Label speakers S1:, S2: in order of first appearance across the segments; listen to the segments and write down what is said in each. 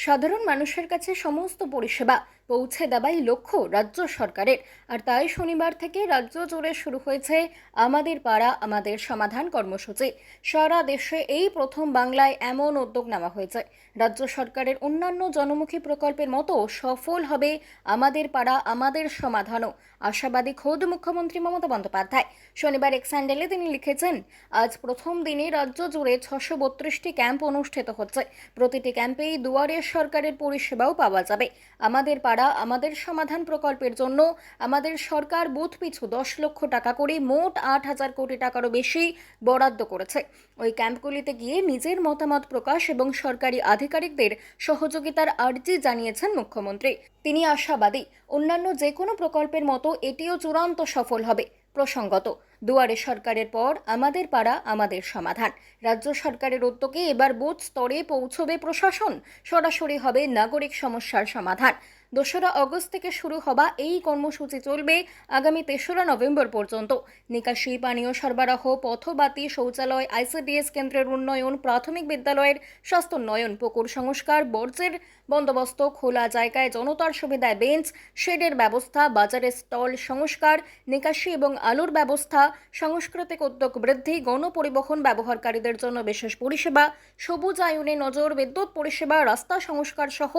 S1: সাধারণ মানুষের কাছে সমস্ত পরিষেবা পৌঁছে দেওয়াই লক্ষ্য রাজ্য সরকারের। আর তাই শনিবার থেকে রাজ্য জুড়ে শুরু হয়েছে আমাদের পাড়া আমাদের সমাধান কর্মসূচি। সারা দেশে এই প্রথম বাংলায় এমন উদ্যোগ নেওয়া হয়েছে। রাজ্য সরকারের অন্যান্য জনমুখী প্রকল্পের মতো সফল হবে আমাদের পাড়া আমাদের সমাধানও, আশাবাদী খোদ মুখ্যমন্ত্রী মমতা বন্দ্যোপাধ্যায়। শনিবার এক স্যান্ডেলে তিনি লিখেছেন, আজ প্রথম দিনে রাজ্য জুড়ে 632টি ক্যাম্প অনুষ্ঠিত হচ্ছে। প্রতিটি ক্যাম্পেই দুয়ারে সরকারের পরিষেবাও পাওয়া যাবে। আমাদের পাড়া আমাদের সমাধান প্রকল্পের জন্য আমাদের সরকার বুথ পিছু 10 লক্ষ টাকা করে মোট 8,000 কোটি টাকারও বেশি বরাদ্দ করেছে। ওই ক্যাম্পগুলিতে গিয়ে নিজের মতামত প্রকাশ এবং সরকারি আধিকারিকদের সহযোগিতার আর্জি জানিয়েছেন মুখ্যমন্ত্রী। তিনি আশাবাদী অন্যান্য যে কোনো প্রকল্পের মতো এটিও চূড়ান্ত সফল হবে। প্রসঙ্গত, দুয়ারে সরকারের পর আমাদের পাড়া আমাদের সমাধান। রাজ্য সরকারের উদ্যোগে এবার বুথ স্তরে পৌঁছবে প্রশাসন, সরাসরি হবে নাগরিক সমস্যার সমাধান। 2রা অগস্ট থেকে শুরু হওয়া এই কর্মসূচি চলবে আগামী 3রা নভেম্বর পর্যন্ত। নিকাশি, পানীয় সরবরাহ, পথবাতি, শৌচালয়, আইসিডিএস কেন্দ্রের উন্নয়ন, প্রাথমিক বিদ্যালয়ের স্বাস্থ্যোন্নয়ন, পুকুর সংস্কার, বর্জ্যের বন্দোবস্ত, খোলা জায়গায় জনতার সুবিধায় বেঞ্চ, শেডের ব্যবস্থা, বাজারের স্টল সংস্কার, নিকাশি এবং আলোর ব্যবস্থা, সাংস্কৃতিক উদ্যোগ বৃদ্ধি, গণপরিবহন ব্যবহারকারীদের জন্য বিশেষ পরিষেবা, সবুজায়নে নজর, বিদ্যুৎ পরিষেবা, রাস্তা সংস্কার সহ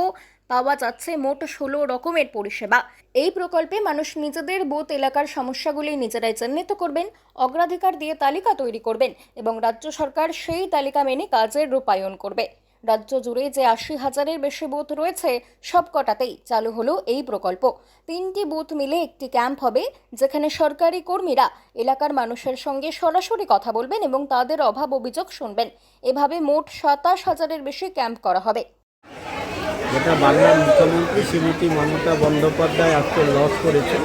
S1: পাওয়া যাচ্ছে মোট 16 রকমের পরিষেবা। এই প্রকল্পে মানুষ নিজেদের বুথ এলাকার সমস্যাগুলি নিজেরাই চিহ্নিত করবেন, অগ্রাধিকার দিয়ে তালিকা তৈরি করবেন এবং রাজ্য সরকার সেই তালিকা মেনে কাজের রূপায়ণ করবে। রাজ্য জুড়ে যে 80,000-এর বেশি বুথ রয়েছে, সবকটাতেই চালু হলো এই প্রকল্প। 3টি বুথ মিলে একটি ক্যাম্প হবে, যেখানে সরকারি কর্মীরা এলাকার মানুষের সঙ্গে সরাসরি কথা বলবেন এবং তাদের অভাব অভিযোগ শুনবেন। এভাবে মোট 27,000-এর বেশি ক্যাম্প করা হবে।
S2: যেটা বাংলার মুখ্যমন্ত্রী শ্রীমতী মমতা বন্দ্যোপাধ্যায় আজকে লঞ্চ করেছে,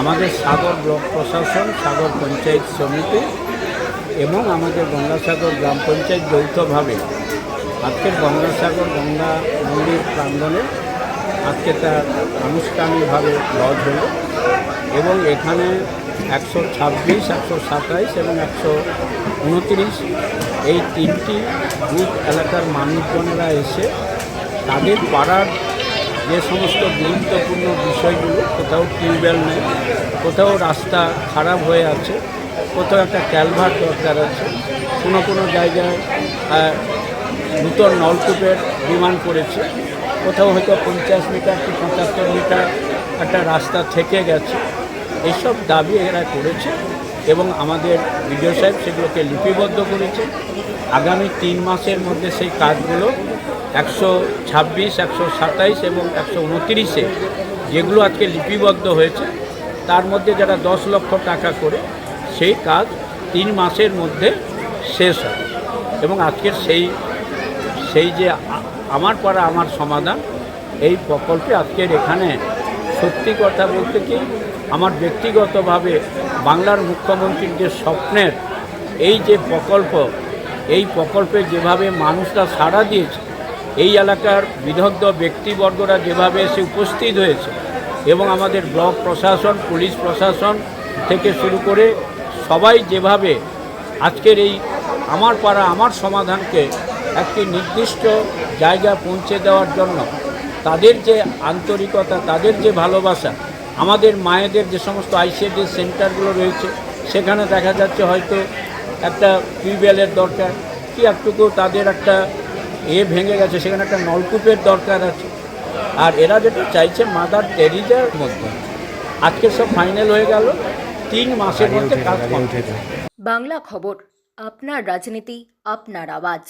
S2: আমাদের সাগর ব্লক প্রশাসন, সাগর পঞ্চায়েত সমিতি এবং আমাদের গঙ্গাসাগর গ্রাম পঞ্চায়েত যৌথভাবে আজকের গঙ্গাসাগর গঙ্গা মন্দির প্রাঙ্গণে আজকে তার আনুষ্ঠানিকভাবে লঞ্চ হলো এবং এখানে 126, 127 এবং 129 এই 3টি বুথ এলাকার মানুষজনেরা এসে তাদের পাড়ার যে সমস্ত গুরুত্বপূর্ণ বিষয়গুলো, কোথাও টিউবওয়েল নেই, কোথাও রাস্তা খারাপ হয়ে আছে, কোথাও একটা ক্যালভার্ট দরকার আছে, কোনো জায়গায় নূতন নলকূপের ডিমান্ড করেছে, কোথাও হয়তো 50 মিটার কি 75 মিটার একটা রাস্তা থেকে গেছে, এইসব দাবি এরা করেছে এবং আমাদের বিডিও সাহেব সেগুলোকে লিপিবদ্ধ করেছে। আগামী 3 মাসের মধ্যে সেই কাজগুলো 126, 127 এবং 129-এ যেগুলো আজকে লিপিবদ্ধ হয়েছে, তার মধ্যে যারা 10 লক্ষ টাকা করে সেই কাজ 3 মাসের মধ্যে শেষ হবে। এবং আজকের সেই যে আমার পাড়া আমার সমাধান এই প্রকল্পে আজকের এখানে সত্যি কথা বলতে কি আমার ব্যক্তিগতভাবে বাংলার মুখ্যমন্ত্রীর যে স্বপ্নের এই যে প্রকল্প, এই প্রকল্পে যেভাবে মানুষরা সাড়া দিয়েছে, এই এলাকার বিদগ্ধ ব্যক্তিবর্গরা যেভাবে এসে উপস্থিত হয়েছে এবং আমাদের ব্লক প্রশাসন, পুলিশ প্রশাসন থেকে শুরু করে সবাই যেভাবে আজকের এই আমার পাড়া আমার সমাধানকে একটি নির্দিষ্ট জায়গায় পৌঁছে দেওয়ার জন্য তাদের যে আন্তরিকতা, তাদের যে ভালোবাসা, আমাদের মায়েদের যে সমস্ত আইসিডি সেন্টারগুলো রয়েছে সেখানে দেখা যাচ্ছে হয়তো একটা টিউবওয়েলের দরকার, কি একটুকু তাদের একটা ভেঙে গেছে, সেখানে একটা নলকূপের দরকার আছে। আর এরা যেটা চাইছে মাদার টেরিজার মধ্যে আজকে সব ফাইনাল হয়ে গেল, 3 মাসের মধ্যে কাজ কমপ্লিট।
S1: বাংলা খবর, আপনার রাজনীতি, আপনার আওয়াজ।